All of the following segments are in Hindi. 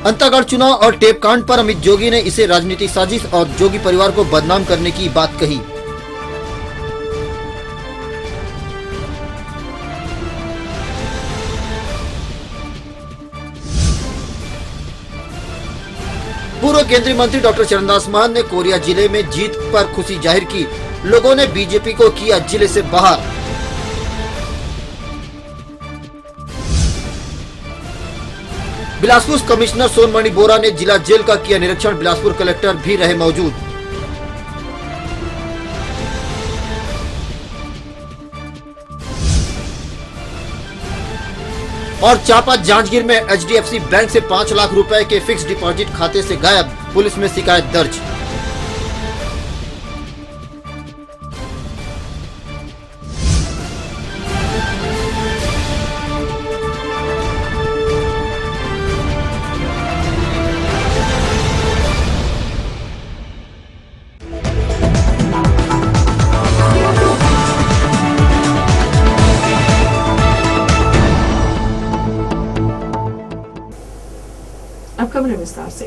अंतागढ़ चुनाव और टेप कांड पर अमित जोगी ने इसे राजनीतिक साजिश और जोगी परिवार को बदनाम करने की बात कही। पूर्व केंद्रीय मंत्री डॉक्टर चरणदास महंत ने कोरिया जिले में जीत पर खुशी जाहिर की। लोगों ने बीजेपी को किया जिले से बाहर। बिलासपुर कमिश्नर सोनमणि बोरा ने जिला जेल का किया निरीक्षण। बिलासपुर कलेक्टर भी रहे मौजूद। और चापा जांजगीर में एचडीएफसी बैंक से 5 लाख रुपए के फिक्स डिपॉजिट खाते से गायब। पुलिस में शिकायत दर्ज। अब खबरें विस्तार से।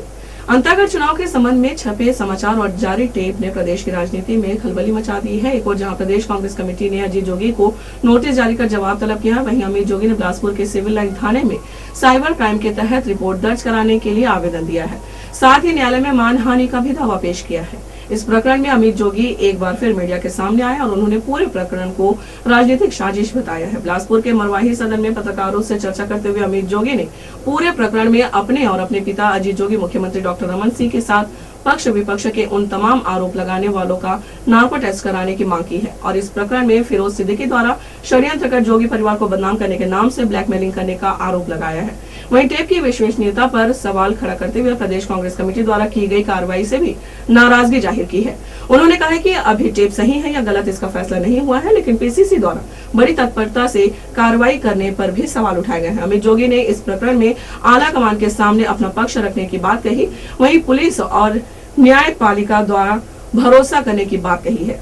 अंतागढ़ चुनाव के संबंध में छपे समाचार और जारी टेप ने प्रदेश की राजनीति में खलबली मचा दी है। एक और जहां प्रदेश कांग्रेस कमेटी ने अजीत जोगी को नोटिस जारी कर जवाब तलब किया, वहीं अमित जोगी ने बिलासपुर के सिविल लाइन थाने में साइबर क्राइम के तहत रिपोर्ट दर्ज कराने के लिए आवेदन दिया है। साथ ही न्यायालय में मानहानि का भी दावा पेश किया है। इस प्रकरण में अमित जोगी एक बार फिर मीडिया के सामने आए और उन्होंने पूरे प्रकरण को राजनीतिक साजिश बताया है। बिलासपुर के मरवाही सदन में पत्रकारों से चर्चा करते हुए अमित जोगी ने पूरे प्रकरण में अपने और अपने पिता अजीत जोगी, मुख्यमंत्री डॉक्टर रमन सिंह के साथ पक्ष विपक्ष के उन तमाम आरोप लगाने वालों का नार्को टेस्ट कराने की मांग की है और इस प्रकरण में फिरोज सिद्दीकी द्वारा षड्यंत्र कर जोगी परिवार को बदनाम करने के नाम से ब्लैकमेलिंग करने का आरोप लगाया है। वहीं टेप की विश्वसनीयता पर सवाल खड़ा करते हुए प्रदेश कांग्रेस कमेटी द्वारा की गई कार्रवाई से भी नाराजगी जाहिर की है। उन्होंने कहा है कि अभी टेप सही है या गलत इसका फैसला नहीं हुआ है, लेकिन पीसीसी द्वारा बड़ी तत्परता से कार्रवाई करने पर भी सवाल उठाए गए हैं। अमित जोगी ने इस प्रकरण में आला कमान के सामने अपना पक्ष रखने की बात कही, वहीं पुलिस और न्यायपालिका द्वारा भरोसा करने की बात कही है।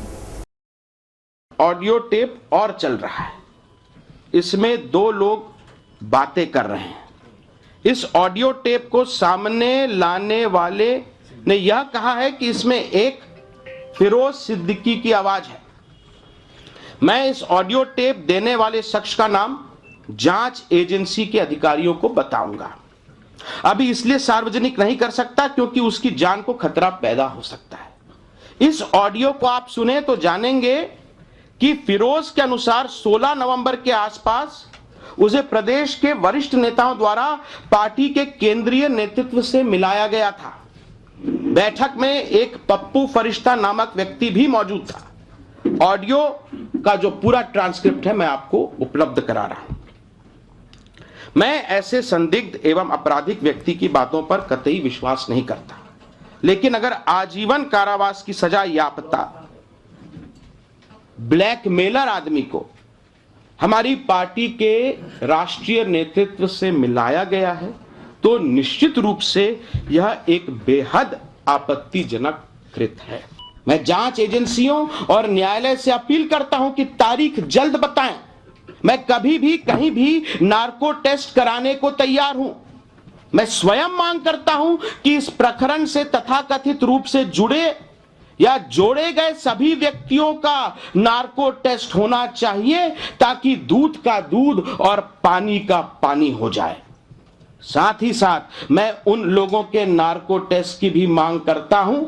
ऑडियो टेप और चल रहा है, इसमें 2 लोग बातें कर रहे हैं। इस ऑडियो टेप को सामने लाने वाले ने यह कहा है कि इसमें एक फिरोज सिद्दीकी की आवाज है। मैं इस ऑडियो टेप देने वाले शख्स का नाम जांच एजेंसी के अधिकारियों को बताऊंगा। अभी इसलिए सार्वजनिक नहीं कर सकता क्योंकि उसकी जान को खतरा पैदा हो सकता है। इस ऑडियो को आप सुने तो जानेंगे कि फिरोज के अनुसार 16 नवंबर के आसपास उसे प्रदेश के वरिष्ठ नेताओं द्वारा पार्टी के केंद्रीय नेतृत्व से मिलाया गया था। बैठक में एक पप्पू फरिश्ता नामक व्यक्ति भी मौजूद था। ऑडियो का जो पूरा ट्रांसक्रिप्ट है मैं आपको उपलब्ध करा रहा हूं। मैं ऐसे संदिग्ध एवं आपराधिक व्यक्ति की बातों पर कतई विश्वास नहीं करता, लेकिन अगर आजीवन कारावास की सजा याफ्ता ब्लैकमेलर आदमी को हमारी पार्टी के राष्ट्रीय नेतृत्व से मिलाया गया है तो निश्चित रूप से यह एक बेहद आपत्तिजनक कृत्य है। मैं जांच एजेंसियों और न्यायालय से अपील करता हूं कि तारीख जल्द बताएं। मैं कभी भी कहीं भी नार्को टेस्ट कराने को तैयार हूं। मैं स्वयं मांग करता हूं कि इस प्रकरण से तथाकथित रूप से जुड़े या जोड़े गए सभी व्यक्तियों का नार्को टेस्ट होना चाहिए ताकि दूध का दूध और पानी का पानी हो जाए। साथ ही साथ मैं उन लोगों के नार्को टेस्ट की भी मांग करता हूं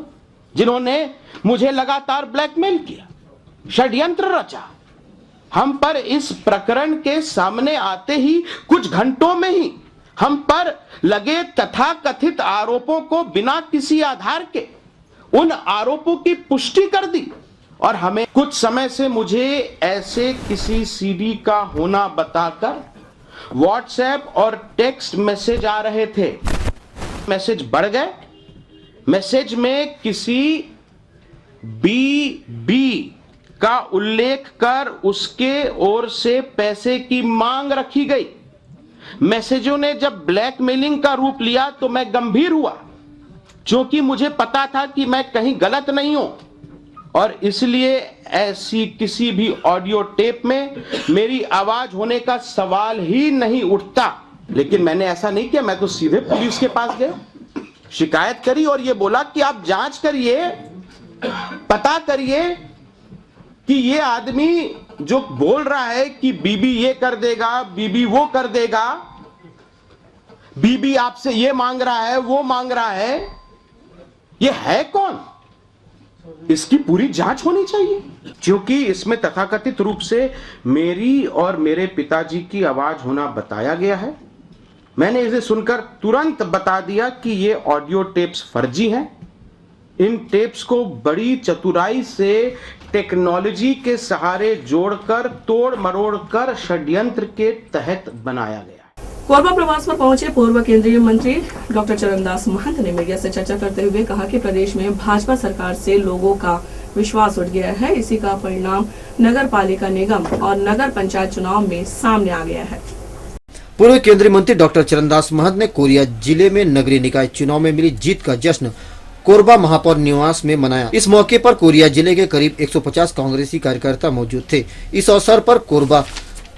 जिन्होंने मुझे लगातार ब्लैकमेल किया, षड्यंत्र रचा। हम पर इस प्रकरण के सामने आते ही कुछ घंटों में ही हम पर लगे तथाकथित आरोपों को बिना किसी आधार के उन आरोपों की पुष्टि कर दी और हमें कुछ समय से मुझे ऐसे किसी सीडी का होना बताकर व्हाट्सएप और टेक्स्ट मैसेज आ रहे थे। मैसेज बढ़ गए। मैसेज में किसी बीबी का उल्लेख कर उसके ओर से पैसे की मांग रखी गई। मैसेजों ने जब ब्लैकमेलिंग का रूप लिया तो मैं गंभीर हुआ, क्योंकि मुझे पता था कि मैं कहीं गलत नहीं हूं और इसलिए ऐसी किसी भी ऑडियो टेप में मेरी आवाज होने का सवाल ही नहीं उठता। लेकिन मैंने ऐसा नहीं किया, मैं तो सीधे पुलिस के पास गया, शिकायत करी और यह बोला कि आप जांच करिए, पता करिए कि ये आदमी जो बोल रहा है कि बीबी ये कर देगा, बीबी वो कर देगा, बीबी आपसे ये मांग रहा है, वो मांग रहा है, ये है कौन? इसकी पूरी जांच होनी चाहिए, क्योंकि इसमें तथाकथित रूप से मेरी और मेरे पिताजी की आवाज होना बताया गया है। मैंने इसे सुनकर तुरंत बता दिया कि ये ऑडियो टेप्स फर्जी हैं। इन टेप्स को बड़ी चतुराई से टेक्नोलॉजी के सहारे जोड़कर तोड़ मरोड़ कर षड्यंत्र के तहत बनाया गया। कोरबा प्रवास पर पहुंचे पूर्व केंद्रीय मंत्री डॉक्टर चरणदास महंत ने मीडिया से चर्चा करते हुए कहा कि प्रदेश में भाजपा सरकार से लोगों का विश्वास उठ गया है। इसी का परिणाम नगर पालिका निगम और नगर पंचायत चुनाव में सामने आ गया है। पूर्व केंद्रीय मंत्री डॉक्टर चरणदास महंत ने कोरिया जिले में नगरीय निकाय चुनाव में मिली जीत का जश्न कोरबा महापौर निवास में मनाया। इस मौके पर कोरिया जिले के करीब 150 कांग्रेसी कार्यकर्ता मौजूद थे। इस अवसर पर कोरबा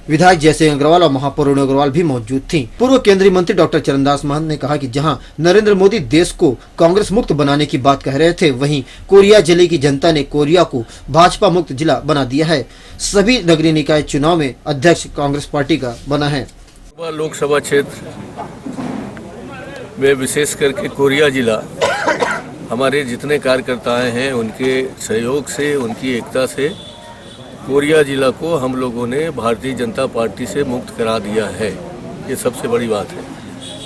विधायक जयसिंह अग्रवाल और महापौर रेणु अग्रवाल भी मौजूद थी। पूर्व केंद्रीय मंत्री डॉक्टर चरणदास महंत ने कहा कि जहां नरेंद्र मोदी देश को कांग्रेस मुक्त बनाने की बात कह रहे थे, वहीं कोरिया जिले की जनता ने कोरिया को भाजपा मुक्त जिला बना दिया है। सभी नगरीय निकाय चुनाव में अध्यक्ष कांग्रेस पार्टी का बना है। लोकसभा क्षेत्र में विशेष करके कोरिया जिला हमारे जितने कार्यकर्ता हैं उनके सहयोग से, उनकी एकता से कोरिया जिला को हम लोगों ने भारतीय जनता पार्टी से मुक्त करा दिया है। ये सबसे बड़ी बात है।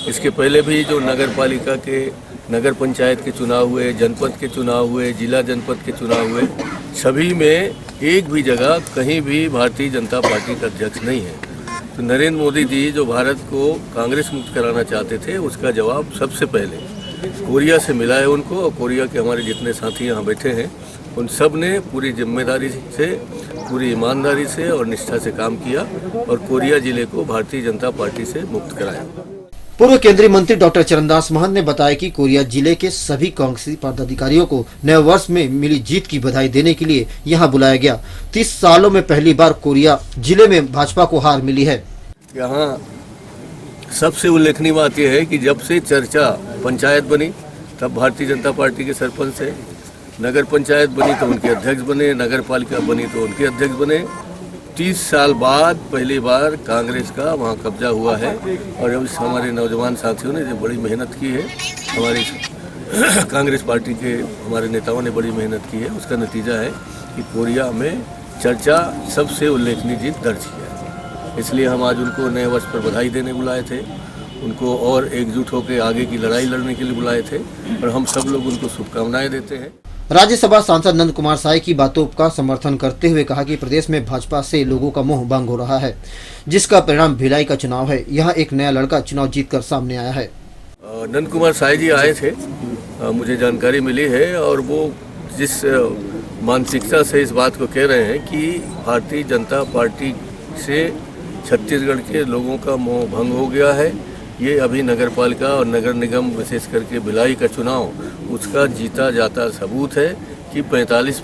इसके पहले भी जो नगर पालिका के, नगर पंचायत के चुनाव हुए, जनपद के चुनाव हुए, जिला जनपद के चुनाव हुए, सभी में एक भी जगह कहीं भी भारतीय जनता पार्टी का अध्यक्ष नहीं है। तो नरेंद्र मोदी जी जो भारत को कांग्रेस मुक्त कराना चाहते थे, उसका जवाब सबसे पहले कोरिया से मिला है उनको। और कोरिया के हमारे जितने साथी यहाँ बैठे हैं उन सब ने पूरी जिम्मेदारी से, पूरी ईमानदारी से और निष्ठा से काम किया और कोरिया जिले को भारतीय जनता पार्टी से मुक्त कराया। पूर्व केंद्रीय मंत्री डॉक्टर चरणदास महंत ने बताया कि कोरिया जिले के सभी कांग्रेसी पदाधिकारियों को नए वर्ष में मिली जीत की बधाई देने के लिए यहां बुलाया गया। 30 सालों में पहली बार कोरिया जिले में भाजपा को हार मिली है। यहाँ सबसे उल्लेखनीय बात यह है कि जब से चर्चा पंचायत बनी तब भारतीय जनता पार्टी के सरपंच से, नगर पंचायत बनी तो उनके अध्यक्ष बने, नगर पालिका बनी तो उनके अध्यक्ष बने। 30 साल बाद पहली बार कांग्रेस का वहाँ कब्जा हुआ है और अब हमारे नौजवान साथियों ने जो बड़ी मेहनत की है, हमारी कांग्रेस पार्टी के हमारे नेताओं ने बड़ी मेहनत की है, उसका नतीजा है कि कोरिया में चर्चा सबसे उल्लेखनीय जीत दर्ज की है। इसलिए हम आज उनको नए वर्ष पर बधाई देने बुलाए थे, उनको और एकजुट होकर आगे की लड़ाई लड़ने के लिए बुलाए थे और हम सब लोग उनको शुभकामनाएं देते हैं। राज्यसभा सांसद नंद कुमार साय की बातों का समर्थन करते हुए कहा कि प्रदेश में भाजपा से लोगों का मोह भंग हो रहा है, जिसका परिणाम भिलाई का चुनाव है। यहाँ एक नया लड़का चुनाव जीतकर सामने आया है। नंद कुमार साय जी आए थे, मुझे जानकारी मिली है और वो जिस मानसिकता से इस बात को कह रहे हैं कि भारतीय जनता पार्टी से छत्तीसगढ़ के लोगों का मोह भंग हो गया है, ये अभी नगर पालिका और नगर निगम विशेष करके भिलाई का चुनाव उसका जीता जाता सबूत है कि 45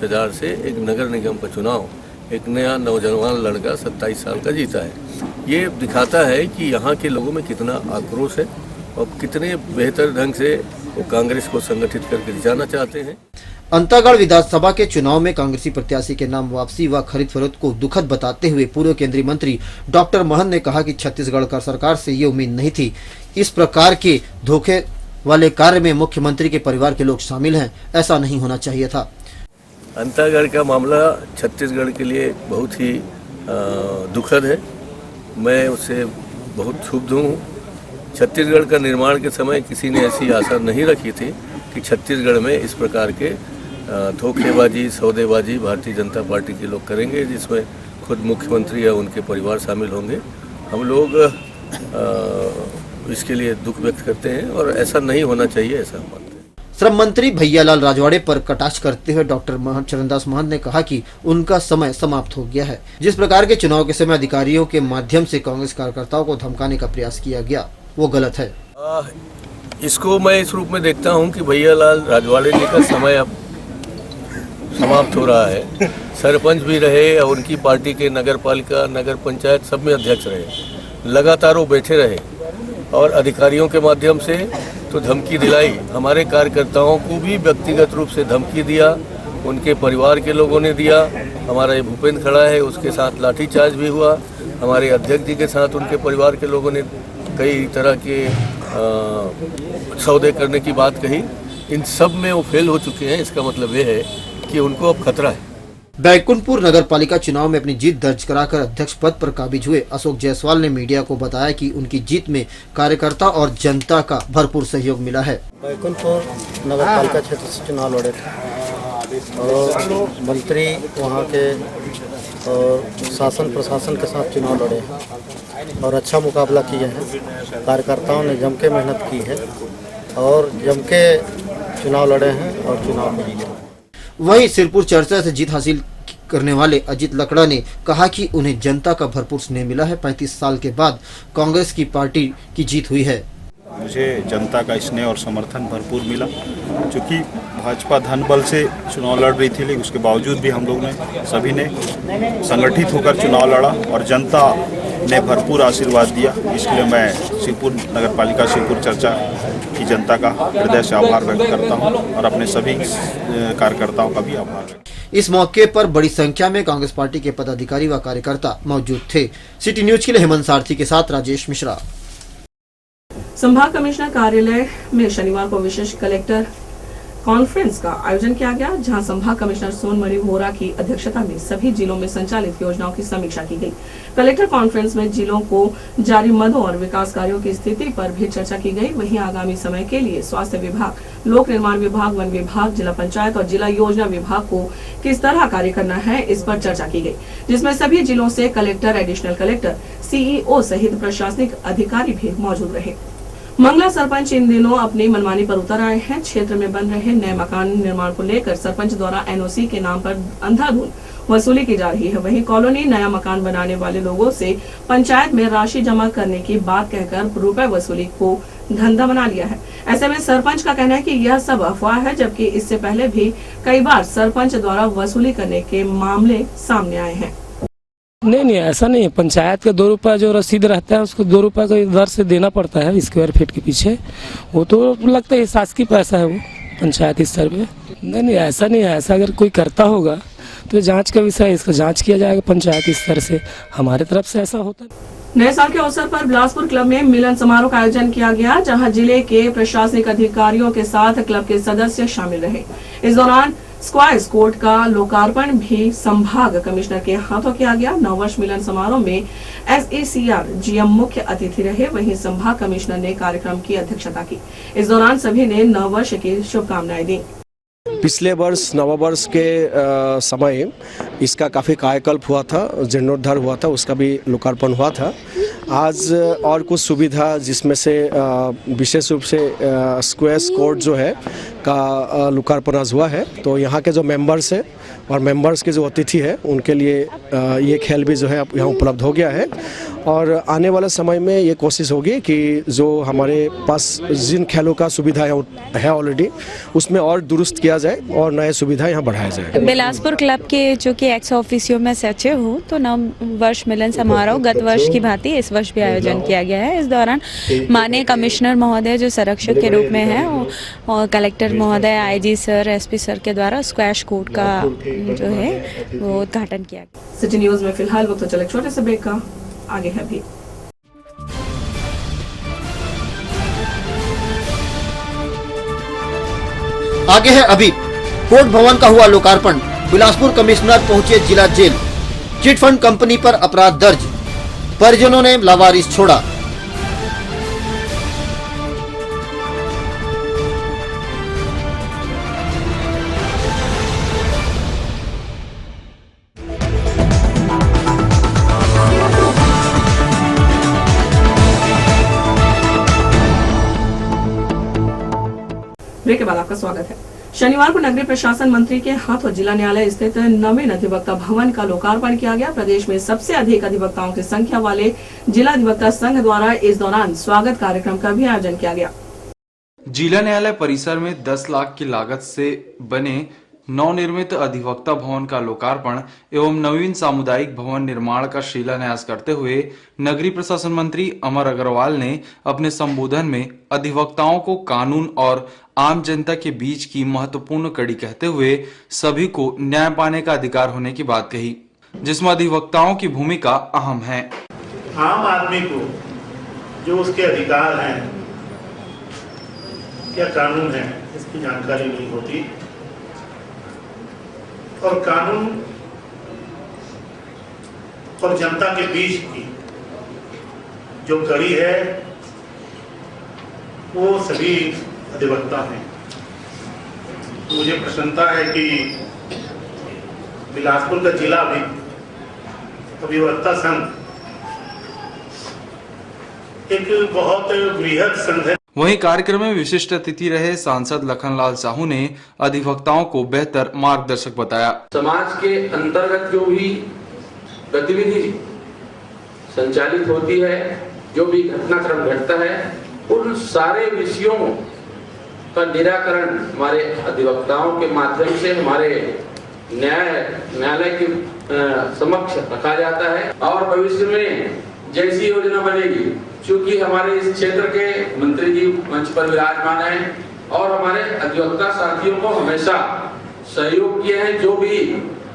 हज़ार से एक नगर निगम का चुनाव एक नया नौजवान लड़का 27 साल का जीता है। ये दिखाता है कि यहाँ के लोगों में कितना आक्रोश है और कितने बेहतर ढंग से वो कांग्रेस को संगठित करके जाना चाहते हैं। अंतागढ़ विधानसभा के चुनाव में कांग्रेसी प्रत्याशी के नाम वापसी व खरीद फरोख्त को दुखद बताते हुए पूर्व केंद्रीय मंत्री डॉक्टर महंत ने कहा कि छत्तीसगढ़ का सरकार से ये उम्मीद नहीं थी। इस प्रकार के धोखे वाले कार्य में मुख्यमंत्री के परिवार के लोग शामिल हैं, ऐसा नहीं होना चाहिए था। अंतागढ़ का मामला छत्तीसगढ़ के लिए बहुत ही दुखद है। मैं उससे बहुत क्षुब्ध हूँ। छत्तीसगढ़ का निर्माण के समय किसी ने ऐसी आशा नहीं रखी थी कि छत्तीसगढ़ में इस प्रकार के धोखेबाजी, सौदेबाजी भारतीय जनता पार्टी के लोग करेंगे, जिसमें खुद मुख्यमंत्री या उनके परिवार शामिल होंगे। हम लोग इसके लिए दुख व्यक्त करते हैं और ऐसा नहीं होना चाहिए, ऐसा हम मानते हैं। श्रम मंत्री भैयालाल राजवाड़े पर कटाक्ष करते हुए डॉक्टर चरणदास महंत ने कहा कि उनका समय समाप्त हो गया है। जिस प्रकार के चुनाव के समय अधिकारियों के माध्यम से कांग्रेस कार्यकर्ताओं को धमकाने का प्रयास किया गया वो गलत है। इसको मैं इस रूप में देखता हूं कि भैयालाल राजवाड़े जी का समय अब समाप्त हो रहा है। सरपंच भी रहे और उनकी पार्टी के नगर पालिका, नगर पंचायत सब में अध्यक्ष रहे, लगातार वो बैठे रहे और अधिकारियों के माध्यम से तो धमकी दिलाई, हमारे कार्यकर्ताओं को भी व्यक्तिगत रूप से धमकी दिया, उनके परिवार के लोगों ने दिया। हमारा ये भूपेंद्र खड़ा है, उसके साथ लाठीचार्ज भी हुआ। हमारे अध्यक्ष जी के साथ उनके परिवार के लोगों ने कई तरह के सौदे करने की बात कही। इन सब में वो फेल हो चुके हैं। इसका मतलब ये है कि उनको अब खतरा है। बैकुंठपुर नगर पालिका चुनाव में अपनी जीत दर्ज कराकर अध्यक्ष पद पर काबिज हुए अशोक जायसवाल ने मीडिया को बताया कि उनकी जीत में कार्यकर्ता और जनता का भरपूर सहयोग मिला है। बैकुंठपुर नगर पालिका क्षेत्र से चुनाव लड़े थे और मंत्री वहाँ के और शासन प्रशासन के साथ चुनाव लड़े हैं और अच्छा मुकाबला किए हैं। कार्यकर्ताओं ने जम के मेहनत की है और जम के चुनाव लड़े हैं और चुनाव में जीते। वहीं सिरपुर चर्चा से जीत हासिल करने वाले अजीत लकड़ा ने कहा कि उन्हें जनता का भरपूर स्नेह मिला है। 35 साल के बाद कांग्रेस की पार्टी की जीत हुई है। मुझे जनता का स्नेह और समर्थन भरपूर मिला, क्योंकि भाजपा धन बल से चुनाव लड़ रही थी, लेकिन उसके बावजूद भी हम लोग ने सभी ने संगठित होकर चुनाव लड़ा और जनता ने भरपूर आशीर्वाद दिया। इसलिए मैं सिरपुर नगर पालिका सिरपुर चर्चा की जनता का हृदय से आभार व्यक्त करता हूं और अपने सभी कार्यकर्ताओं का भी आभार व्यक्त। इस मौके पर बड़ी संख्या में कांग्रेस पार्टी के पदाधिकारी व कार्यकर्ता मौजूद थे। सिटी न्यूज के लिए हेमंत सारथी के साथ राजेश मिश्रा। संभाग कमिश्नर कार्यालय में शनिवार को विशेष कलेक्टर कॉन्फ्रेंस का आयोजन किया गया, जहां संभाग कमिश्नर सोनमणि वोरा की अध्यक्षता में सभी जिलों में संचालित योजनाओं की समीक्षा की गई। कलेक्टर कॉन्फ्रेंस में जिलों को जारी मदों और विकास कार्यों की स्थिति पर भी चर्चा की गई। वहीं आगामी समय के लिए स्वास्थ्य विभाग, लोक निर्माण विभाग, वन विभाग, जिला पंचायत और जिला योजना विभाग को किस तरह कार्य करना है, इस पर चर्चा की गई, जिसमें सभी जिलों से कलेक्टर, एडिशनल कलेक्टर, सीईओ सहित प्रशासनिक अधिकारी भी मौजूद रहे। मंगला सरपंच इन दिनों अपनी मनमानी पर उतर आए हैं। क्षेत्र में बन रहे नए मकान निर्माण को लेकर सरपंच द्वारा एनओसी के नाम पर अंधाधुंध वसूली की जा रही है। वहीं कॉलोनी नया मकान बनाने वाले लोगों से पंचायत में राशि जमा करने की बात कहकर रुपए वसूली को धंधा बना लिया है। ऐसे में सरपंच का कहना है कि यह सब अफवाह है, जबकि इससे पहले भी कई बार सरपंच द्वारा वसूली करने के मामले सामने आए हैं। नहीं, ऐसा नहीं है। पंचायत का 2 रुपये जो रसीद रहता है उसको 2 रुपये का दर से देना पड़ता है स्क्वायर फीट के पीछे। वो तो लगता है शासकीय पैसा है, वो पंचायत स्तर पे। नहीं, ऐसा नहीं है। ऐसा अगर कोई करता होगा तो जांच का विषय है, इसका जांच किया जाएगा पंचायत स्तर से। हमारे तरफ से ऐसा होता है। नए साल के अवसर पर बिलासपुर क्लब में मिलन समारोह का आयोजन किया गया, जहां जिले के प्रशासनिक अधिकारियों के साथ क्लब के सदस्य शामिल रहे। इस दौरान स्क्वायर्स कोर्ट का लोकार्पण भी संभाग कमिश्नर के हाथों किया गया। नववर्ष मिलन समारोह में SACR GM मुख्य अतिथि रहे। वहीं संभाग कमिश्नर ने कार्यक्रम की अध्यक्षता की। इस दौरान सभी ने नववर्ष की शुभकामनाएं दी। पिछले वर्ष नववर्ष के समय इसका काफ़ी कायाकल्प हुआ था, जीर्णोद्धार हुआ था, उसका भी लोकार्पण हुआ था। आज और कुछ सुविधा, जिसमें से विशेष रूप से स्क्वायर्स कोर्ट जो है का लोकार्पण आज हुआ है। तो यहाँ के जो मेंबर्स हैं और मेंबर्स के जो अतिथि है उनके लिए ये खेल भी जो है यहाँ उपलब्ध हो गया है। और आने वाले समय में ये कोशिश होगी कि जो हमारे पास जिन खेलों का सुविधा है ऑलरेडी, उसमें और दुरुस्त किया जाए और नए सुविधा यहाँ बढ़ाया जाए। बिलासपुर क्लब के जो कि एक्स ऑफिसियो में सचिव हूँ, तो नव वर्ष मिलन समारोह गत वर्ष की भांति इस वर्ष भी आयोजन किया गया है। इस दौरान माननीय कमिश्नर महोदय जो संरक्षक के रूप में है और कलेक्टर महोदय, IG सर, SP सर के द्वारा स्क्वैश कोर्ट का जो है वो उद्घाटन किया गया। सिटी न्यूज में फिलहाल वक्त चले छोटे से ब्रेक का, आगे है भी। आगे है अभी। कोर्ट भवन का हुआ लोकार्पण। बिलासपुर कमिश्नर पहुंचे जिला जेल। चिटफंड कंपनी पर अपराध दर्ज, परिजनों ने लावारिस छोड़ा। ब्रेक के बाद आपका स्वागत है। शनिवार को नगरीय प्रशासन मंत्री के हाथों जिला न्यायालय स्थित नवीन अधिवक्ता भवन का लोकार्पण किया गया। प्रदेश में सबसे अधिक अधिवक्ताओं की संख्या वाले जिला अधिवक्ता संघ द्वारा इस दौरान स्वागत कार्यक्रम का भी आयोजन किया गया। जिला न्यायालय परिसर में 10 लाख की लागत से बने नवनिर्मित अधिवक्ता भवन का लोकार्पण एवं नवीन सामुदायिक भवन निर्माण का शिलान्यास करते हुए नगरीय प्रशासन मंत्री अमर अग्रवाल ने अपने संबोधन में अधिवक्ताओं को कानून और आम जनता के बीच की महत्वपूर्ण कड़ी कहते हुए सभी को न्याय पाने का अधिकार होने की बात कही, जिसमें अधिवक्ताओं की भूमिका अहम है। आम आदमी को जो उसके अधिकार हैं, क्या कानून है, इसकी जानकारी नहीं होती और कानून और जनता के बीच की जो कड़ी है वो सभी अधिवक्ता हैं। मुझे प्रसन्नता है कि बिलासपुर का जिला भी अधिवक्ता संघ एक बहुत बृहद संघ है। वहीं कार्यक्रम में विशिष्ट अतिथि रहे सांसद लखनलाल साहू ने अधिवक्ताओं को बेहतर मार्गदर्शक बताया। समाज के अंतर्गत जो भी गतिविधि संचालित होती है, जो भी घटनाक्रम घटता है, उन सारे विषयों का निराकरण हमारे अधिवक्ताओं के माध्यम से हमारे न्यायालय के समक्ष रखा जाता है। और भविष्य में जैसी योजना बनेगी, क्योंकि हमारे इस क्षेत्र के मंत्री जी मंच पर विराजमान हैं और हमारे अधिवक्ता साथियों को हमेशा सहयोग किए हैं। जो भी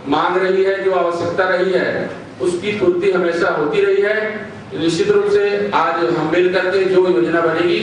मांग रही है, जो आवश्यकता रही है, उसकी पूर्ति हमेशा होती रही है। निश्चित रूप से आज हम मिलकर के जो योजना बनेगी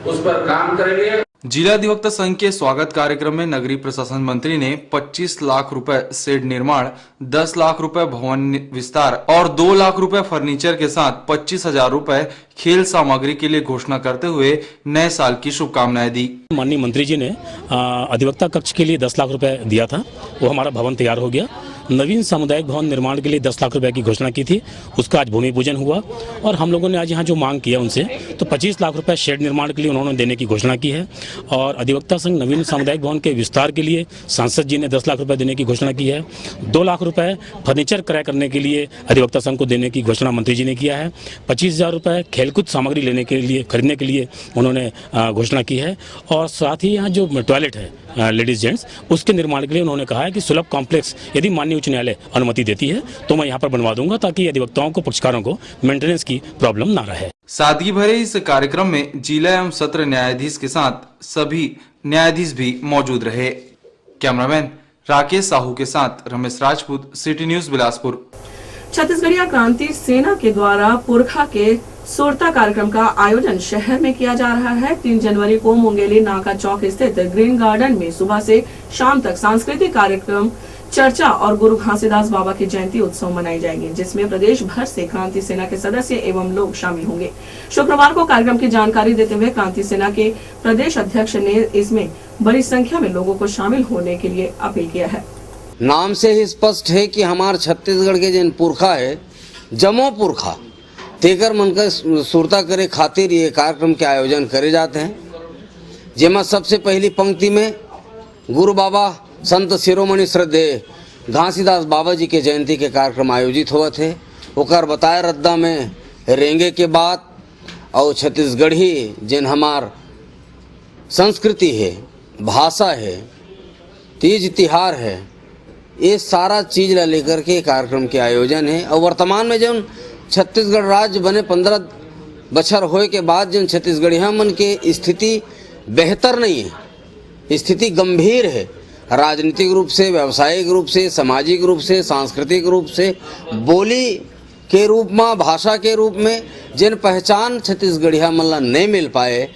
उस पर काम करेंगे। जिला अधिवक्ता संघ के स्वागत कार्यक्रम में नगरीय प्रशासन मंत्री ने 25 लाख रुपए शेड निर्माण, 10 लाख रुपए भवन विस्तार और 2 लाख रुपए फर्नीचर के साथ 25,000 रुपए खेल सामग्री के लिए घोषणा करते हुए नए साल की शुभकामनाएं दी। माननीय मंत्री जी ने अधिवक्ता कक्ष के लिए 10 लाख रुपए दिया था, वो हमारा भवन तैयार हो गया। नवीन सामुदायिक भवन निर्माण के लिए 10 लाख रुपए की घोषणा की थी, उसका आज भूमि पूजन हुआ और हम लोगों ने आज यहाँ जो मांग किया उनसे, तो 25 लाख रुपए शेड निर्माण के लिए उन्होंने देने की घोषणा की है। और अधिवक्ता संघ नवीन सामुदायिक भवन के विस्तार के लिए सांसद जी ने 10 लाख रुपए देने की घोषणा की है। 2 लाख रुपए फर्नीचर क्रय करने के लिए अधिवक्ता संघ को देने की घोषणा मंत्री जी ने किया है। 25,000 रुपए खेलकूद सामग्री लेने के लिए खरीदने के लिए उन्होंने घोषणा की है। और साथ ही यहाँ जो टॉयलेट है लेडीज जेंट्स, उसके निर्माण के लिए उन्होंने कहा है कि सुलभ कॉम्प्लेक्स यदि माननीय उच्च न्यायालय अनुमति देती है तो मैं यहाँ पर बनवा दूंगा, ताकि अधिवक्ताओं को, पक्षकारों को मेंटेनेंस की प्रॉब्लम ना रहे। सादगी भरे इस कार्यक्रम में जिला एवं सत्र न्यायाधीश के साथ सभी न्यायाधीश भी मौजूद रहे। कैमरामैन राकेश साहू के साथ रमेश राजपूत, सिटी न्यूज बिलासपुर। छत्तीसगढ़िया क्रांति सेना के द्वारा पुरखा के सुरता कार्यक्रम का आयोजन शहर में किया जा रहा है। 3 जनवरी को मुंगेली नाका चौक स्थित ग्रीन गार्डन में सुबह से शाम तक सांस्कृतिक कार्यक्रम, चर्चा और गुरु घासीदास बाबा की जयंती उत्सव मनाई जाएगी, जिसमें प्रदेश भर से क्रांति सेना के सदस्य एवं लोग शामिल होंगे। शुक्रवार को कार्यक्रम की जानकारी देते हुए क्रांति सेना के प्रदेश अध्यक्ष ने इसमें बड़ी संख्या में लोगों को शामिल होने के लिए अपील किया है। नाम से ही स्पष्ट है कि हमारे छत्तीसगढ़ के जिन पुरखा है, जमो पुरखा तेकर मन का सुरता करे खातिर ये कार्यक्रम के आयोजन करे जाते हैं। जेमा सबसे पहली पंक्ति में गुरु बाबा संत शिरोमणि श्रद्धेय घासीदास बाबा जी के जयंती के कार्यक्रम आयोजित हुआ थे। ओकर बताए रद्दा में रेंगे के बाद और छत्तीसगढ़ी जिन हमार संस्कृति है, भाषा है, तीज तिहार है, ये सारा चीज़ ला लेकर के कार्यक्रम के आयोजन है। और वर्तमान में जब छत्तीसगढ़ राज्य बने 15 बछर होए के बाद जन छत्तीसगढ़िया मन के स्थिति बेहतर नहीं है, स्थिति गंभीर है। राजनीतिक रूप से, व्यावसायिक रूप से, सामाजिक रूप से, सांस्कृतिक रूप से, बोली के रूप में, भाषा के रूप में जिन पहचान छत्तीसगढ़िया मन ला नहीं मिल पाए,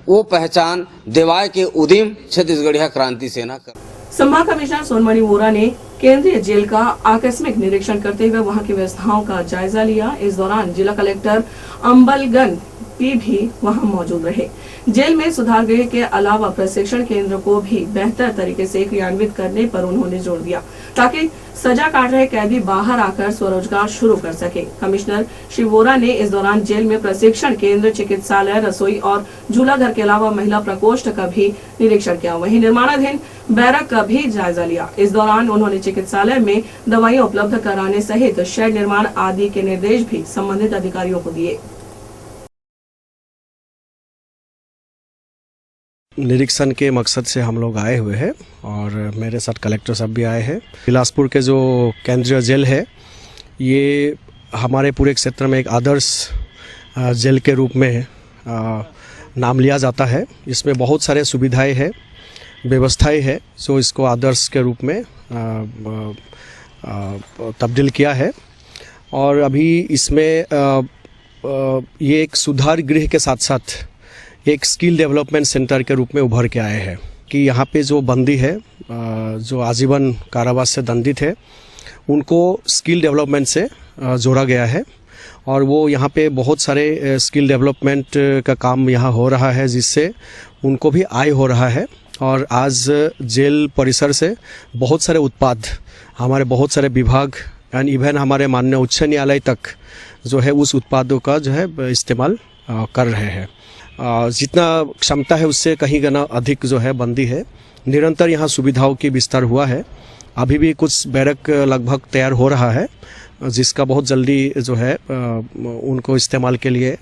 वो पहचान दिवाए के उद्यम छत्तीसगढ़िया क्रांति सेना कर। संभाग कमिश्नर सोनमणि बोरा ने केंद्रीय जेल का आकस्मिक निरीक्षण करते हुए वहां की व्यवस्थाओं का जायजा लिया। इस दौरान जिला कलेक्टर अंबलगन एसपी भी वहां मौजूद रहे। जेल में सुधार गृह के अलावा प्रशिक्षण केंद्र को भी बेहतर तरीके से क्रियान्वित करने पर उन्होंने जोर दिया, ताकि सजा काट रहे कैदी बाहर आकर स्वरोजगार शुरू कर सके। कमिश्नर श्री वोरा ने इस दौरान जेल में प्रशिक्षण केंद्र, चिकित्सालय, रसोई और झूला घर के अलावा महिला प्रकोष्ठ का भी निरीक्षण किया। वहीं निर्माणाधीन बैरक का भी जायजा लिया। इस दौरान उन्होंने चिकित्सालय में दवाइयां उपलब्ध कराने सहित शेड निर्माण आदि के निर्देश भी संबंधित अधिकारियों को दिए। निरीक्षण के मकसद से हम लोग आए हुए हैं और मेरे साथ कलेक्टर साहब भी आए हैं। बिलासपुर के जो केंद्रीय जेल है, ये हमारे पूरे क्षेत्र में एक आदर्श जेल के रूप में नाम लिया जाता है। इसमें बहुत सारे सुविधाएं हैं, व्यवस्थाएं हैं, जो इसको आदर्श के रूप में तब्दील किया है। और अभी इसमें ये एक सुधार गृह के साथ साथ एक स्किल डेवलपमेंट सेंटर के रूप में उभर के आए हैं कि यहाँ पे जो बंदी है, जो आजीवन कारावास से दंडित है, उनको स्किल डेवलपमेंट से जोड़ा गया है। और वो यहाँ पे बहुत सारे स्किल डेवलपमेंट का काम यहाँ हो रहा है, जिससे उनको भी आय हो रहा है। और आज जेल परिसर से बहुत सारे उत्पाद, हमारे बहुत सारे विभाग एंड इवन हमारे माननीय उच्च न्यायालय तक जो है उस उत्पादों का जो है इस्तेमाल कर रहे हैं। जितना क्षमता है उससे कहीं गुना अधिक जो है बंदी है। निरंतर यहाँ सुविधाओं की विस्तार हुआ है। अभी भी कुछ बैरक लगभग तैयार हो रहा है, जिसका बहुत जल्दी जो है उनको इस्तेमाल के लिए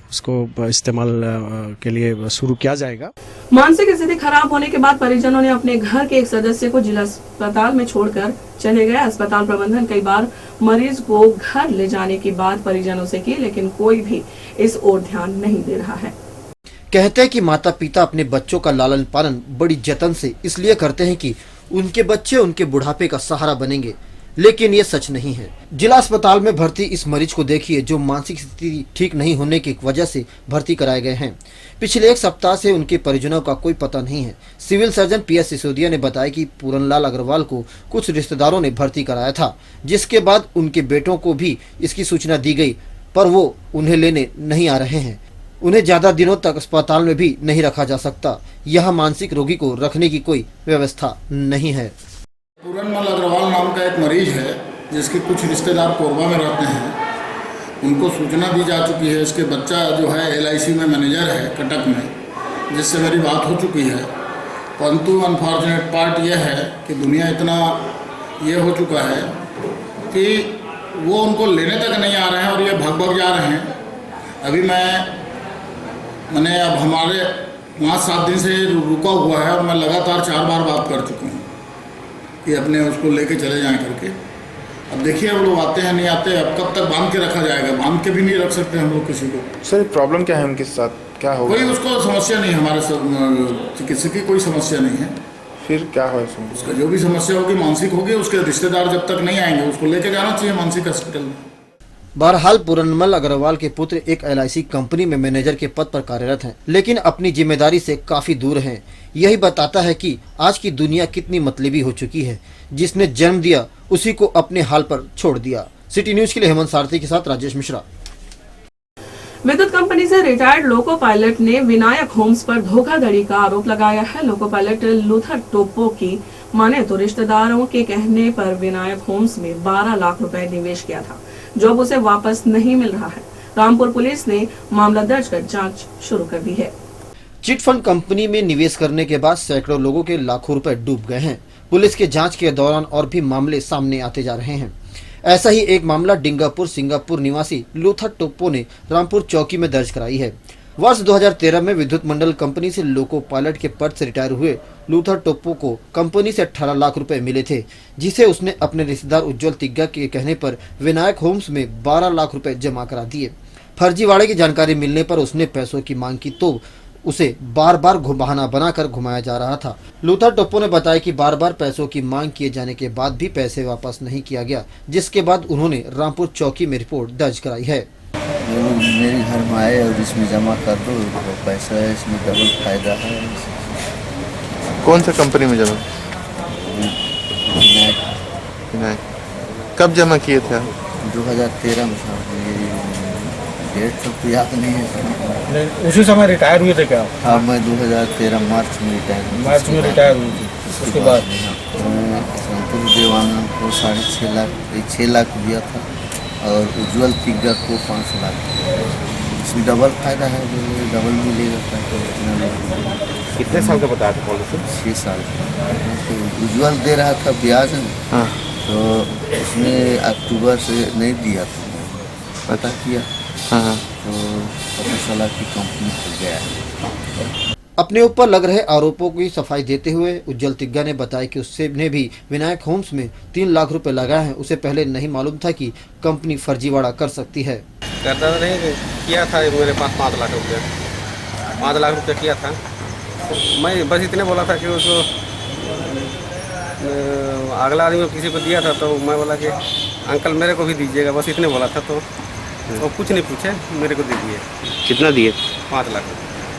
शुरू किया जाएगा। मानसिक स्थिति खराब होने के बाद परिजनों ने अपने घर के एक सदस्य को जिला अस्पताल में छोड़कर चले गए। अस्पताल प्रबंधन कई बार मरीज को घर ले जाने की बात परिजनों से की, लेकिन कोई भी इस ओर ध्यान नहीं दे रहा है। कहते हैं कि माता पिता अपने बच्चों का लालन पालन बड़ी जतन से इसलिए करते हैं कि उनके बच्चे उनके बुढ़ापे का सहारा बनेंगे, लेकिन ये सच नहीं है। जिला अस्पताल में भर्ती इस मरीज को देखिए, जो मानसिक स्थिति ठीक नहीं होने की वजह से भर्ती कराए गए हैं। पिछले एक सप्ताह से उनके परिजनों का कोई पता नहीं है। सिविल सर्जन PS सिसोदिया ने बताया कि पूरनलाल अग्रवाल को कुछ रिश्तेदारों ने भर्ती कराया था, जिसके बाद उनके बेटों को भी इसकी सूचना दी गई, पर वो उन्हें लेने नहीं आ रहे हैं। उन्हें ज्यादा दिनों तक अस्पताल में भी नहीं रखा जा सकता। यहाँ मानसिक रोगी को रखने की कोई व्यवस्था नहीं है। पूरनलाल अग्रवाल नाम का एक मरीज है, जिसके कुछ रिश्तेदार कोरबा में रहते हैं। उनको सूचना दी जा चुकी है। इसके बच्चा जो है LIC में मैनेजर है कटक में, जिससे मेरी बात हो चुकी है। परंतु अनफॉर्चुनेट पार्ट यह है कि दुनिया इतना ये हो चुका है कि वो उनको लेने तक नहीं आ रहे हैं और ये भग जा रहे हैं। अभी मैंने अब हमारे 5-7 दिन से रुका हुआ है और मैं लगातार 4 बार बात कर चुकी हूँ कि अपने उसको लेके चले जाएं करके। अब देखिए अब लोग आते हैं नहीं आते, अब कब तक बांध के रखा जाएगा? बांध के भी नहीं रख सकते हम लोग किसी को। सर प्रॉब्लम क्या है उनके साथ, क्या होगा? कोई उसको समस्या नहीं, हमारे चिकित्सक की कोई समस्या नहीं है। फिर क्या हो? उसका जो भी समस्या होगी मानसिक होगी, उसके रिश्तेदार जब तक नहीं आएंगे उसको लेके जाना चाहिए मानसिक हॉस्पिटल में। बहरहाल पूरनलाल अग्रवाल के पुत्र एक LIC कंपनी में मैनेजर के पद पर कार्यरत हैं, लेकिन अपनी जिम्मेदारी से काफी दूर हैं। यही बताता है कि आज की दुनिया कितनी मतलबी हो चुकी है। जिसने जन्म दिया उसी को अपने हाल पर छोड़ दिया। सिटी न्यूज के लिए हेमंत सारथी के साथ राजेश मिश्रा। विद्युत कंपनी से रिटायर्ड लोको पायलट ने विनायक होम्स पर धोखाधड़ी का आरोप लगाया है। लोको पायलट लूथर टोप्पो की माने तो रिश्तेदारों के कहने पर विनायक होम्स में 12 लाख रुपए निवेश किया था, जो अब उसे वापस नहीं मिल रहा है। रामपुर पुलिस ने मामला दर्ज कर जांच शुरू कर दी है। चिट फंड कंपनी में निवेश करने के बाद सैकड़ों लोगों के लाखों रुपए डूब गए हैं। पुलिस के जांच के दौरान और भी मामले सामने आते जा रहे हैं। ऐसा ही एक मामला डिंगापुर सिंगापुर निवासी लूथर टोप्पो ने रामपुर चौकी में दर्ज कराई है। वर्ष 2013 में विद्युत मंडल कंपनी से लोको पायलट के पद से रिटायर हुए लूथर टोप्पो को कंपनी से 18 लाख रुपए मिले थे, जिसे उसने अपने रिश्तेदार उज्जवल तिग्गा के कहने पर विनायक होम्स में 12 लाख रुपए जमा करा दिए। फर्जीवाड़े की जानकारी मिलने पर उसने पैसों की मांग की तो उसे बार बार बहाना बनाकर घुमाया जा रहा था। लूथर टोप्पो ने बताया कि बार बार पैसों की मांग किए जाने के बाद भी पैसे वापस नहीं किया गया, जिसके बाद उन्होंने रामपुर चौकी में रिपोर्ट दर्ज कराई है। मेरे घर में आए और इसमें जमा कर दो, पैसा है, इसमें डबल फायदा है। कौन सा कंपनी में जमा? विनायक। कब जमा किए थे? 2013 में। डेट सब तो याद नहीं है। उसी समय रिटायर हुए थे क्या? हाँ, मैं 2013 मार्च में रिटायर हुआ। मार्च में रिटायर हुई थी। उसके बाद संतोष देवानंद को 6.5 लाख दिया था और उज्ज्वल तिग्गा को 5 लाख। इसमें डबल फायदा है, जो डबल मिलेगा पैसा। कितने साल का बताया था पॉलिसी? 6 साल का। तो उज्ज्वल दे रहा था ब्याज, हाँ, तो उसमें अक्टूबर से नहीं दिया था, पता किया। हाँ, तो पता चला कि कंपनी खुल गया है। अपने ऊपर लग रहे आरोपों की सफाई देते हुए उज्जवल तिग्गा ने बताया कि उससे ने भी विनायक होम्स में 3 लाख रुपए लगाए हैं। उसे पहले नहीं मालूम था कि कंपनी फर्जीवाड़ा कर सकती है। करता नहीं किया था मेरे पास 5 लाख रुपये, 5 लाख रुपये किया था। मैं बस इतने बोला था कि उसको अगला आदमी किसी को दिया था, तो मैं बोला कि अंकल मेरे को भी दीजिएगा, बस इतने बोला था। तो वो कुछ नहीं पूछे, मेरे को दे दिए। कितना दिए? 5 लाख।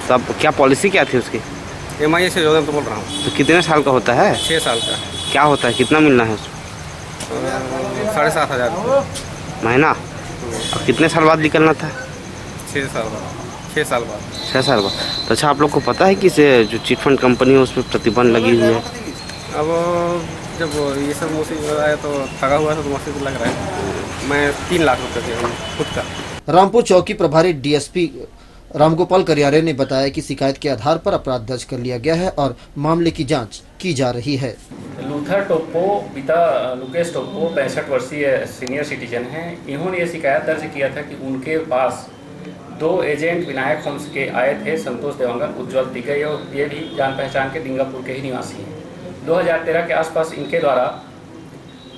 तब क्या पॉलिसी क्या थी उसकी? EMI से जो तो बोल रहा हूँ। तो कितने साल का होता है? 6 साल का। क्या होता है, कितना मिलना है उसको? 7,500 महीना। और कितने साल बाद निकलना था? 6 साल बाद। 6 साल बाद। 6 साल बाद। तो अच्छा, आप लोग को पता है कि इसे जो चिट फंड कंपनी है उस पर प्रतिबंध लगी हुई है? अब जब ये सब मुसीबत आया तो ठगा हुआ था, तो मुसीबत लग रहा है। मैं 3 लाख रुपये दिया खुद का। रामपुर चौकी प्रभारी डीएसपी रामगोपाल करियारे ने बताया कि शिकायत के आधार पर अपराध दर्ज कर लिया गया है और मामले की जांच की जा रही है। लूथर टोप्पो पिता लुकेश टोप्पो 65 वर्षीय सीनियर सिटीजन हैं। इन्होंने ये शिकायत दर्ज किया था कि उनके पास 2 एजेंट विनायक होम्स के आए थे, संतोष देवांगन, उज्ज्वल तिग्गा। ये भी जान पहचान के दिंगापुर के ही निवासी हैं। 2013 के आसपास इनके द्वारा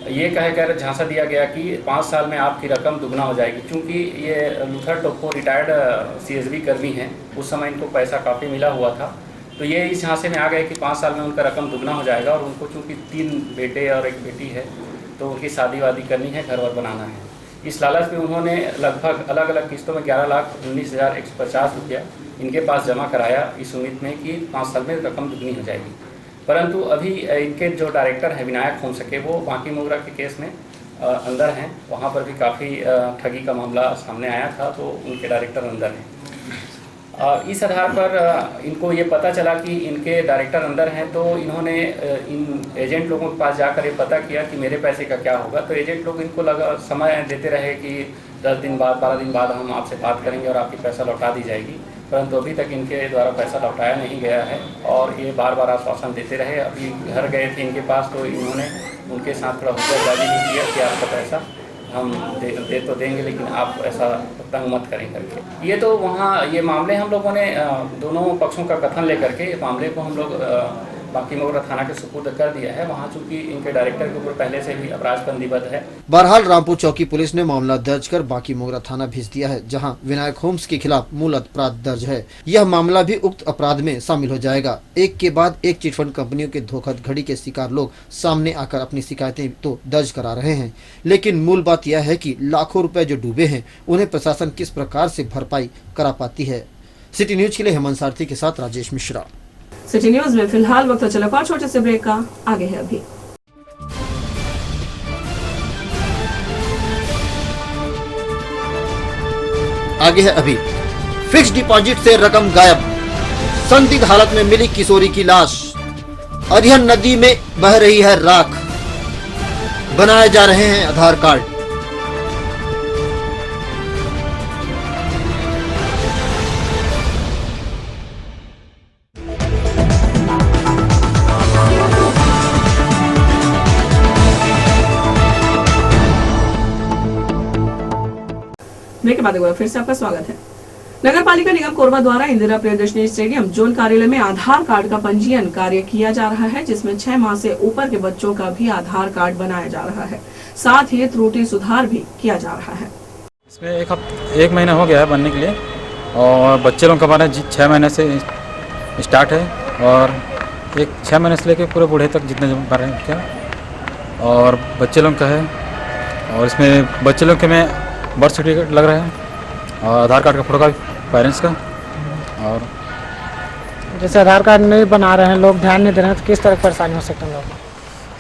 ये कहकर झांसा दिया गया कि 5 साल में आपकी रकम दुगना हो जाएगी। क्योंकि ये लूथर टोप्पो रिटायर्ड CSB कर्मी हैं, उस समय इनको पैसा काफ़ी मिला हुआ था, तो ये इस झांसे में आ गए कि 5 साल में उनका रकम दुगना हो जाएगा। और उनको चूँकि 3 बेटे और 1 बेटी है, तो उनकी शादी वादी करनी है, घर वर बनाना है। इस लालच में उन्होंने लगभग अलग अलग किस्तों में 11,19,150 रुपया इनके पास जमा कराया, इस उम्मीद में कि 5 साल में रकम दुगनी हो जाएगी। परंतु अभी इनके जो डायरेक्टर हैं विनायक होम्स के, वो बांकी मोगरा के केस में अंदर हैं। वहाँ पर भी काफ़ी ठगी का मामला सामने आया था, तो उनके डायरेक्टर अंदर हैं। इस आधार पर इनको ये पता चला कि इनके डायरेक्टर अंदर हैं, तो इन्होंने इन एजेंट लोगों के पास जाकर ये पता किया कि मेरे पैसे का क्या होगा। तो एजेंट लोग इनको लगा समय देते रहे कि 10 दिन बाद, 12 दिन बाद हम आपसे बात करेंगे और आपकी पैसा लौटा दी जाएगी। परंतु अभी तक इनके द्वारा पैसा लौटाया नहीं गया है और ये बार बार आश्वासन देते रहे। अभी घर गए थे इनके पास, तो इन्होंने उनके साथ थोड़ा हुज्जतबाजी भी किया कि आपका पैसा हम दे तो देंगे, लेकिन आप ऐसा तंग मत करें करके। ये तो वहाँ ये मामले हम लोगों ने दोनों पक्षों का कथन लेकर के मामले को हम लोग बांकी मोगरा थाना के सुपुर्द कर दिया है। वहाँ चूंकि इनके डायरेक्टर के ऊपर पहले से भी अपराध पंजीबद्ध है। बहरहाल रामपुर चौकी पुलिस ने मामला दर्ज कर बांकी मोगरा थाना भेज दिया है, जहां विनायक होम्स के खिलाफ मूल अपराध दर्ज है। यह मामला भी उक्त अपराध में शामिल हो जाएगा। एक के बाद एक चिटफंड कंपनियों के धोखाधड़ी के शिकार लोग सामने आकर अपनी शिकायतें तो दर्ज करा रहे हैं, लेकिन मूल बात यह है कि लाखों रुपए जो डूबे हैं उन्हें प्रशासन किस प्रकार से भरपाई करा पाती है। सिटी न्यूज के लिए हेमंत सारथी के साथ राजेश मिश्रा। सिटी न्यूज में फिलहाल वक्त चला और छोटे से ब्रेक का आगे है अभी। फिक्स डिपॉजिट से रकम गायब, संदिग्ध हालत में मिली किशोरी की लाश। अरिहन नदी में बह रही है राख, बनाए जा रहे हैं आधार कार्ड। ब्रेक के बाद एक बार फिर से आपका स्वागत है। नगर पालिका निगम कोरबा द्वारा इंदिरा प्रियदर्शनी स्टेडियम जोन कार्यालय में आधार कार्ड का पंजीयन कार्य किया जा रहा है, जिसमें 6 माह से ऊपर के बच्चों का भी आधार कार्ड बनाया जा रहा है। साथ ही त्रुटि सुधार भी किया जा रहा है। इसमें 1 महीना हो गया है बनने के लिए, और बच्चे लोगों का बना 6 महीने से स्टार्ट है, और 6 महीने से लेकर पूरे बूढ़े तक जितने बन रहे हैं क्या, और बच्चे लोग का है। और इसमें बच्चे लोग के में बर्थ सर्टिफिकेट लग रहा है और आधार कार्ड का फोटो का पेरेंट्स का। और जैसे आधार कार्ड नहीं बना रहे हैं लोग, ध्यान नहीं दे रहे हैं, तो किस तरह की परेशानी हो सकती है लोग?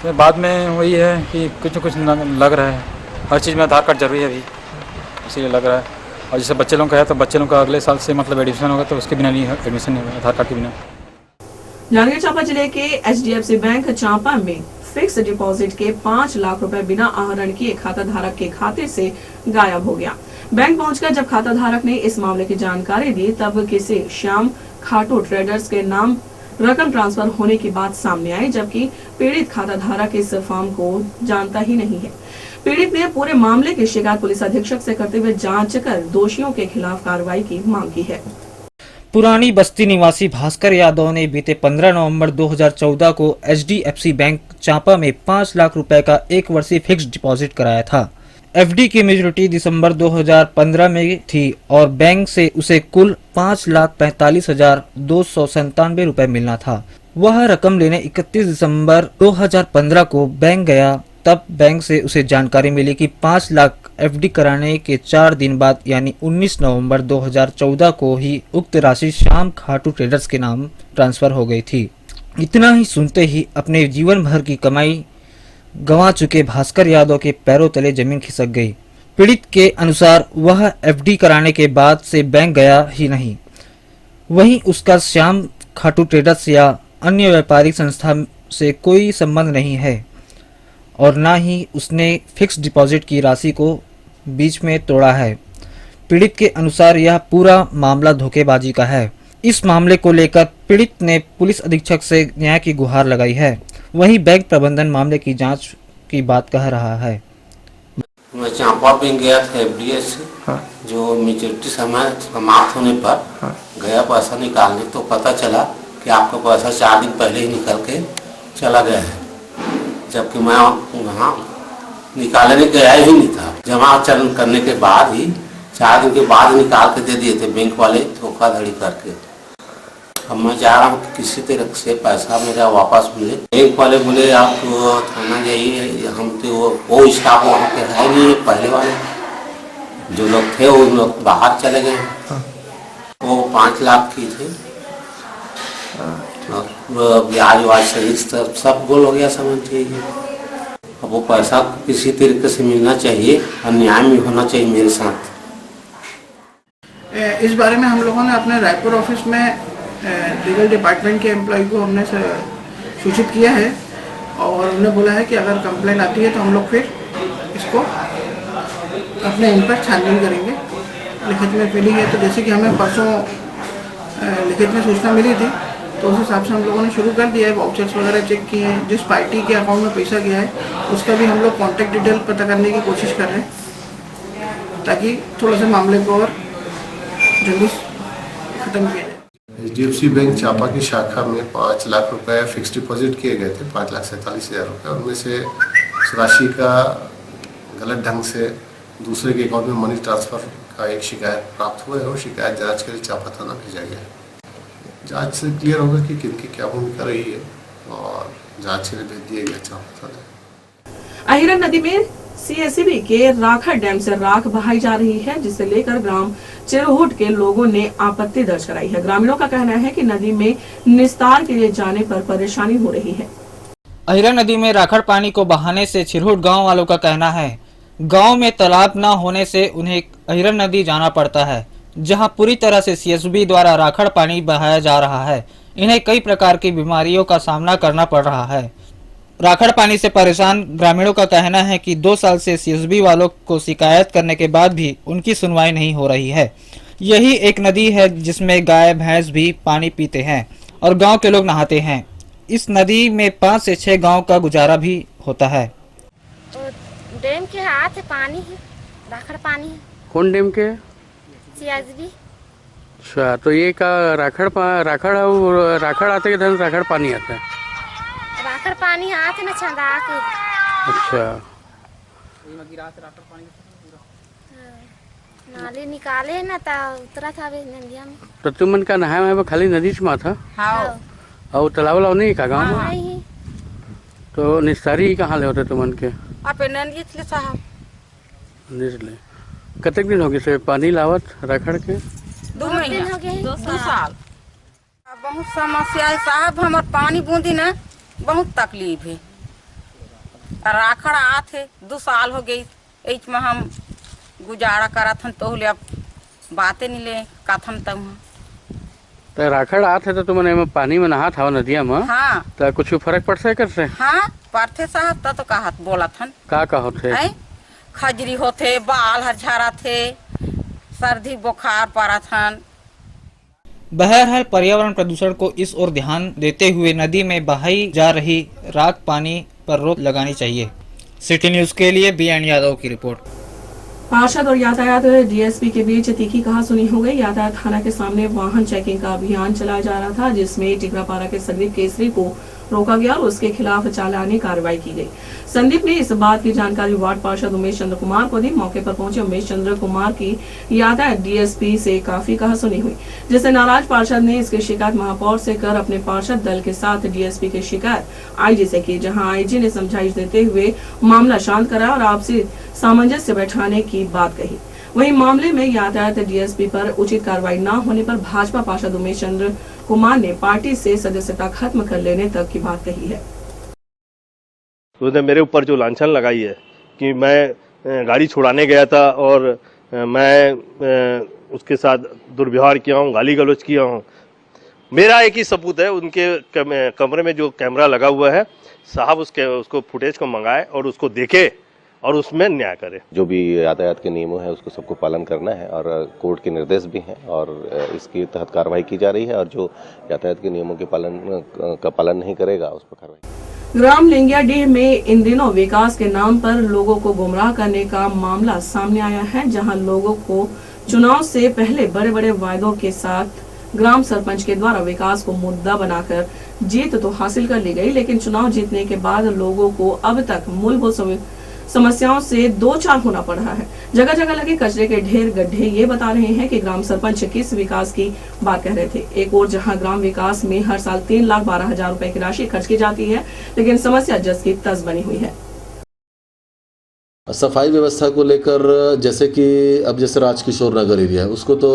तो बाद में वही है कि कुछ न कुछ लग रहा है, हर चीज़ में आधार कार्ड जरूरी है अभी, इसीलिए लग रहा है। और जैसे बच्चे लोग का है तो बच्चे लोग का अगले साल से मतलब एडमिशन होगा तो उसके बिना नहीं एडमिशन नहीं होगा, आधार कार्ड के बिना। जांजगीर चांपा जिले के HDFC बैंक चांपा में फिक्स डिपॉजिट के 5 लाख रुपए बिना आहरण किए खाता धारक के खाते से गायब हो गया। बैंक पहुंचकर जब खाता धारक ने इस मामले की जानकारी दी तब किसी श्याम खाटू ट्रेडर्स के नाम रकम ट्रांसफर होने की बात सामने आई, जबकि पीड़ित खाता धारक इस फर्म को जानता ही नहीं है। पीड़ित ने पूरे मामले की शिकायत पुलिस अधीक्षक से करते हुए जांच कर दोषियों के खिलाफ कार्रवाई की मांग की है। पुरानी बस्ती निवासी भास्कर यादव ने बीते 15 नवंबर 2014 को HDFC बैंक चांपा में 5 लाख रुपए का 1 वर्षीय फिक्स डिपॉजिट कराया था। FD की मेच्योरिटी दिसंबर 2015 में थी और बैंक से उसे कुल 5,45,297 रुपए मिलना था। वह रकम लेने 31 दिसंबर 2015 को बैंक गया, तब बैंक से उसे जानकारी मिली कि 5 लाख FD कराने के 4 दिन बाद यानी 19 नवंबर 2014 को ही उक्त राशि श्याम खाटू ट्रेडर्स के नाम ट्रांसफर हो गई थी। इतना ही सुनते ही अपने जीवन भर की कमाई गंवा चुके भास्कर यादव के पैरों तले जमीन खिसक गई। पीड़ित के अनुसार वह FD कराने के बाद से बैंक गया ही नहीं। वहीं उसका श्याम खाटू ट्रेडर्स या अन्य व्यापारिक संस्था से कोई संबंध नहीं है और न ही उसने फिक्स डिपॉजिट की राशि को बीच में तोड़ा है। पीड़ित के अनुसार यह पूरा मामला धोखेबाजी का है। इस मामले को लेकर पीड़ित ने पुलिस अधीक्षक से न्याय की गुहार लगाई है। वहीं बैंक प्रबंधन मामले की जांच की बात कह रहा है। मैं चांपा बैंक गया था FDS से, जो मेच्योरिटी समय समाप्त होने पर गया पैसा निकालने, तो पता चला कि आपका पैसा 4 दिन पहले ही निकल के चला गया है, जबकि मैं वहाँ निकालने गया ही नहीं था। जमा चलन करने के बाद ही 4 दिन के बाद निकाल के दे दिए थे बैंक वाले, धोखाधड़ी करके। अब मैं चाह रहा हूँ कि किसी तरह से पैसा मेरा वापस मिले। बैंक वाले बोले आप थाना जाइए, हम तो वो स्टाफ वहाँ पे है नहीं, पहले वाले जो लोग थे वो लोग बाहर चले गए। वो 5 लाख की थे, ब्याज वाज सहित सब गोल हो गया, समझ लीजिए। अब वो पैसा किसी तरीके से मिलना चाहिए और न्याय भी होना चाहिए मेरे साथ। इस बारे में हम लोगों ने अपने रायपुर ऑफिस में लीगल डिपार्टमेंट के एम्प्लॉय को हमने सूचित किया है और उन्हें बोला है कि अगर कंप्लेन आती है तो हम लोग फिर इसको अपने इन पर छानबीन करेंगे। लिखित में मिली है तो जैसे कि हमें परसों लिखित में सूचना मिली थी तो उस हिसाब से हम लोगों ने शुरू कर दिया है। वाउचर्स वगैरह चेक किए हैं, जिस पार्टी के अकाउंट में पैसा गया है उसका भी हम लोग कॉन्टैक्ट डिटेल पता करने की कोशिश कर रहे हैं ताकि थोड़ा सा मामले को और जल्दी खत्म किया जाए। HDFC बैंक चांपा की शाखा में 5 लाख रुपए फिक्स डिपॉजिट किए गए थे, 5,47,000 रुपये। उनमें से उस राशि का गलत ढंग से दूसरे के अकाउंट में मनी ट्रांसफ़र का एक शिकायत प्राप्त हुआ है और शिकायत जांच के लिए चांपा थाना भेजा गया है। जांच से क्लियर होगा कि किनकी क्या भूमिका रही है और जांच के लिए भेज दिया गया चांपा थाना। अहिरन नदी में CSEB के राखड़ डैम से राख बहाई जा रही है, जिसे लेकर ग्राम चिरहुट के लोगों ने आपत्ति दर्ज कराई है। ग्रामीणों का कहना है कि नदी में निस्तार के लिए जाने पर परेशानी हो रही है। अहिरन नदी में राखड़ पानी को बहाने से चिरहुट गांव वालों का कहना है गांव में तालाब न होने से उन्हें अहिरन नदी जाना पड़ता है, जहां पूरी तरह से CSEB द्वारा राखड़ पानी बहाया जा रहा है। इन्हें कई प्रकार की बीमारियों का सामना करना पड़ रहा है। राखड़ पानी से परेशान ग्रामीणों का कहना है कि 2 साल से CSEB वालों को शिकायत करने के बाद भी उनकी सुनवाई नहीं हो रही है। यही एक नदी है जिसमें गाय भैंस भी पानी पीते हैं और गांव के लोग नहाते हैं। इस नदी में 5 से 6 गांव का गुजारा भी होता है। डैम के हाथ है पानी है, राखड़ पानी है। कौन डैम के? CSEB। अच्छा, तो ये का राखड़ आते के धन राखड़ पानी आता है? राखड़ पानी आते ना छंदा के। अच्छा, नाले निकाले ना ता उतरा था नदिया में। तो तुमन का नहाए में खाली नदी से माथा? हाँ। और तालाब नहीं का गाँव में? नहीं। तो निस्तारी कहाँ ले होते तुमन के? आप नंदी ले साहब। ले कतक दिन हो गए से पानी लावत राखड़ के? 2 महीना हो गए। 2 साल। बहुत समस्या है साहब, हमार पानी बूंदी ना बहुत तकलीफ है। राखड़ आते 2 साल हो गई, में हम गुजारा करत हन तो अब बातें नहीं ले काथम तक तो राखड़ आत है तो तुमने में पानी में नहा था नदिया में हाँ तो कुछ फर्क पड़ से कर से हाँ पार्थे साहब तो कहत बोला थन का होते खजरी होते बाल हरझारा थे सर्दी बुखार पड़ा थन। बहरहाल पर्यावरण प्रदूषण को इस ओर ध्यान देते हुए नदी में बहाई जा रही राख पानी पर रोक लगानी चाहिए। सिटी न्यूज के लिए बीएन यादव की रिपोर्ट। पार्षद और यातायात डीएसपी के बीच तीखी कहासुनी हो गई। यातायात थाना के सामने वाहन चेकिंग का अभियान चलाया जा रहा था, जिसमें टिकरापारा के संदीप केसरी को रोका गया और उसके खिलाफ चालानी कार्रवाई की गई। संदीप ने इस बात की जानकारी वार्ड पार्षद उमेश चंद्र कुमार को दी। मौके पर पहुंचे उमेश चंद्र कुमार की यातायात डीएसपी से काफी कहासुनी हुई, जिससे नाराज पार्षद ने इसकी शिकायत महापौर से कर अपने पार्षद दल के साथ डीएसपी की शिकायत आईजी से की, जहां आईजी ने समझाइश देते हुए मामला शांत करा और आपसी सामंजस्य बैठाने की बात कही। वहीं मामले में यातायात डीएसपी पर उचित कार्रवाई न होने पर भाजपा पार्षद उमेश चंद्र कुमार ने पार्टी से सदस्यता खत्म कर लेने तक की बात कही है। उसने मेरे ऊपर जो लांछन लगाई है कि मैं गाड़ी छुड़ाने गया था और मैं उसके साथ दुर्व्यवहार किया हूँ, गाली गलौज किया हूँ। मेरा एक ही सबूत है, उनके कमरे में जो कैमरा लगा हुआ है, साहब उसको फुटेज को मंगाए और उसको देखे और उसमें न्याय करे। जो भी यातायात के नियमों है उसको सबको पालन करना है और कोर्ट के निर्देश भी हैं और इसके तहत कार्रवाई की जा रही है और जो यातायात के नियमों के पालन नहीं करेगा उस पर कार्रवाई। ग्राम लिंगियाडीह में इन दिनों विकास के नाम पर लोगों को गुमराह करने का मामला सामने आया है, जहां लोगों को चुनाव से पहले बड़े बड़े वायदों के साथ ग्राम सरपंच के द्वारा विकास को मुद्दा बनाकर जीत तो हासिल कर ली गई, लेकिन चुनाव जीतने के बाद लोगों को अब तक मूलभूत समस्याओं से दो चार होना पड़ रहा है। जगह जगह लगे कचरे के ढेर गड्ढे ये बता रहे हैं कि ग्राम सरपंच किस विकास की बात कह रहे थे। एक और जहां ग्राम विकास में हर साल 3,12,000 रुपए की राशि खर्च की जाती है, लेकिन समस्या जस की तस बनी हुई है। सफाई व्यवस्था को लेकर जैसे कि अब जैसे राजकिशोर नगर एरिया है उसको तो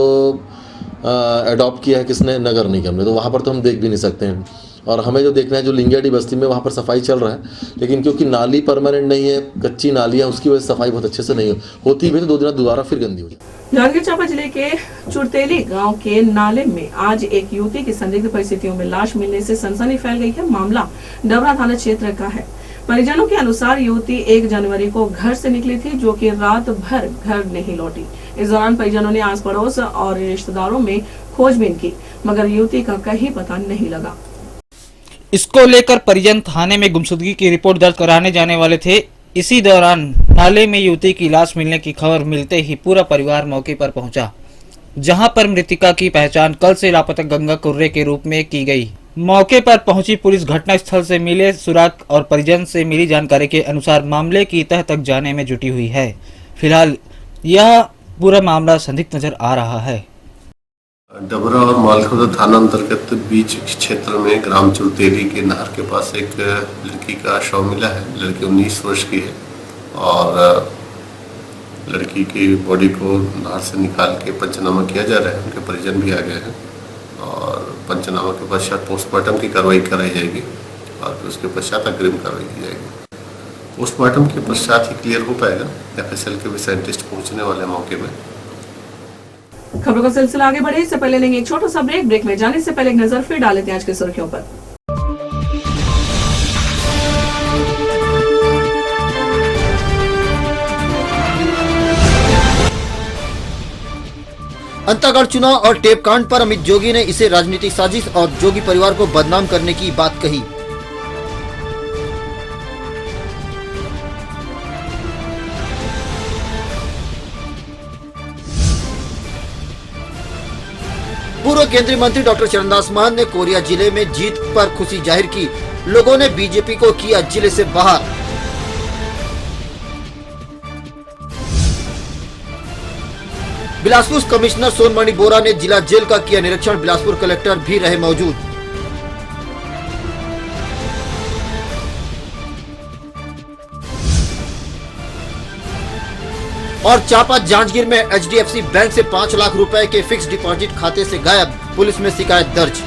अडॉप्ट किया है किसने, नगर निगम ने, तो वहाँ पर तो हम देख भी नहीं सकते हैं। और हमें जो देखना है जो लिंगियाडीह बस्ती में वहाँ पर सफाई चल रहा है, लेकिन क्योंकि नाली परमानेंट नहीं है, कच्ची नाली है, उसकी वजह से सफाई बहुत अच्छे से नहीं होती भी तो 2 दिन दोबारा फिर गंदी हो जाती। जांजगीर चांपा जिले के चुरतेली गांव के नाले में आज एक युवती की संदिग्ध परिस्थितियों में लाश मिलने से सनसनी फैल गई है। मामला डबरा थाना क्षेत्र का है। परिजनों के अनुसार युवती 1 जनवरी को घर से निकली थी, जो कि रात भर घर नहीं लौटी। इस दौरान परिजनों ने आस पड़ोस और रिश्तेदारों में खोजबीन की, मगर युवती का कहीं पता नहीं लगा। इसको लेकर परिजन थाने में गुमशुदगी की रिपोर्ट दर्ज कराने जाने वाले थे। इसी दौरान नाले में युवती की लाश मिलने की खबर मिलते ही पूरा परिवार मौके पर पहुंचा, जहां पर मृतिका की पहचान कल से लापता गंगा कुर्रे के रूप में की गई। मौके पर पहुंची पुलिस घटनास्थल से मिले सुराग और परिजन से मिली जानकारी के अनुसार मामले की तह तक जाने में जुटी हुई है। फिलहाल यह पूरा मामला संदिग्ध नजर आ रहा है। डबरा और मालखुदा थाना अंतर्गत बीच क्षेत्र में ग्राम चुरतेली के नहर के पास एक लड़की का शव मिला है। लड़की 19 वर्ष की है और लड़की की बॉडी को नहर से निकाल के पंचनामा किया जा रहा है। उनके परिजन भी आ गए हैं और पंचनामा के पश्चात पोस्टमार्टम की कार्रवाई कराई जाएगी और उसके पश्चात अग्रिम कार्रवाई की जाएगी। पोस्टमार्टम के पश्चात ही क्लियर हो पाएगा। एफएसएल के भी साइंटिस्ट पहुँचने वाले मौके में। खबरों का सिलसिला आगे बढ़े इससे पहले लेंगे एक छोटा सा ब्रेक। ब्रेक में जाने से पहले एक नजर फिर डाल लेते हैं आज की सुर्खियों पर। अंतागढ़ चुनाव और टेप कांड पर अमित जोगी ने इसे राजनीतिक साजिश और जोगी परिवार को बदनाम करने की बात कही। पूर्व केंद्रीय मंत्री डॉक्टर चरणदास महंत ने कोरिया जिले में जीत पर खुशी जाहिर की। लोगों ने बीजेपी को किया जिले से बाहर। बिलासपुर कमिश्नर सोनमणि बोरा ने जिला जेल का किया निरीक्षण। बिलासपुर कलेक्टर भी रहे मौजूद। और चांपा जांजगीर में एचडीएफसी बैंक से 5 लाख रुपए के फिक्स डिपॉजिट खाते से गायब। पुलिस में शिकायत दर्ज।